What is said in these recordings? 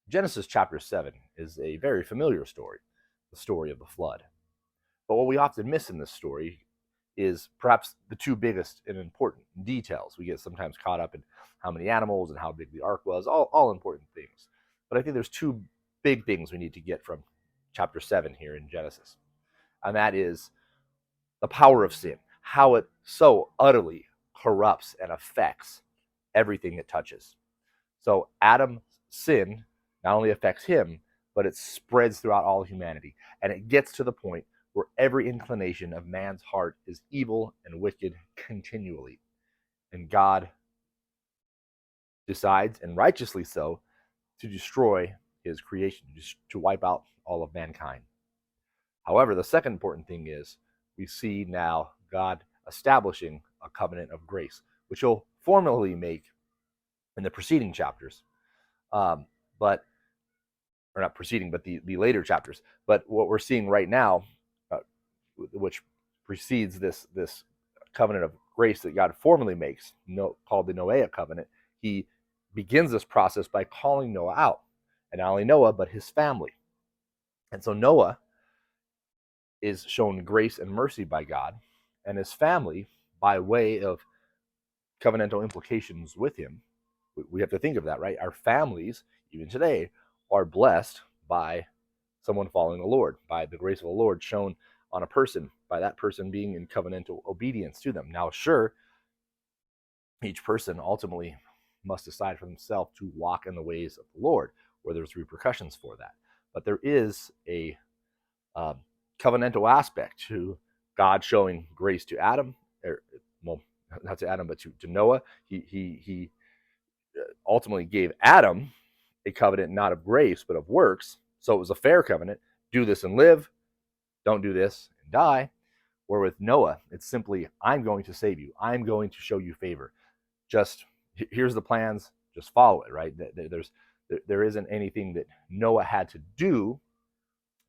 Genesis chapter 7 is a very familiar story, the story of the flood. But what we often miss in this story is perhaps the two biggest and important details. We get sometimes caught up in how many animals and how big the ark was, all important things. But I think there's two big things we need to get from chapter 7 here in Genesis. And that is the power of sin, how it so utterly corrupts and affects everything it touches. So Adam's sin not only affects him, but it spreads throughout all humanity. And it gets to the point where every inclination of man's heart is evil and wicked continually. And God decides, and righteously so, to destroy his creation, to wipe out all of mankind. However, the second important thing is we see now God establishing a covenant of grace, which he'll formally make in the preceding chapters. But or not preceding, but the later chapters. But what we're seeing right now, which precedes this covenant of grace that God formally makes, called the Noahic covenant, he begins this process by calling Noah out, and not only Noah but his family. And so Noah is shown grace and mercy by God, and his family, by way of covenantal implications with him, we have to think of that, right? Our families, even today, are blessed by someone following the Lord, by the grace of the Lord shown on a person, by that person being in covenantal obedience to them. Now, sure, each person ultimately must decide for themselves to walk in the ways of the Lord, where there's repercussions for that. But there is a covenantal aspect to God showing grace to Adam, well, not to Adam, but to Noah. He ultimately gave Adam a covenant not of grace, but of works. So it was a fair covenant. Do this and live. Don't do this and die. Where with Noah, it's simply, I'm going to save you. I'm going to show you favor. Just here's the plans. Just follow it, right? There isn't anything that Noah had to do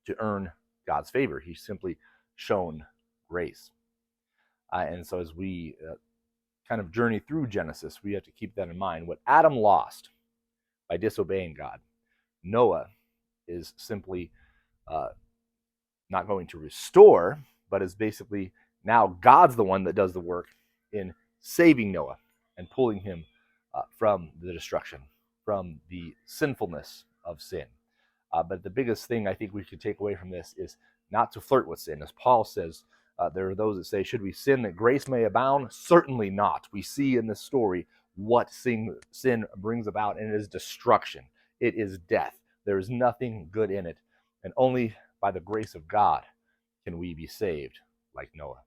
to earn God's favor. He's simply shown grace. And so as we kind of journey through Genesis, we have to keep that in mind. What Adam lost by disobeying God, Noah is simply not going to restore, but is basically now God's the one that does the work in saving Noah and pulling him from the destruction, from the sinfulness of sin. But the biggest thing I think we should take away from this is not to flirt with sin. As Paul says, there are those that say, should we sin that grace may abound? Certainly not. We see in this story what sin brings about, and it is destruction. It is death. There is nothing good in it. And only by the grace of God can we be saved like Noah.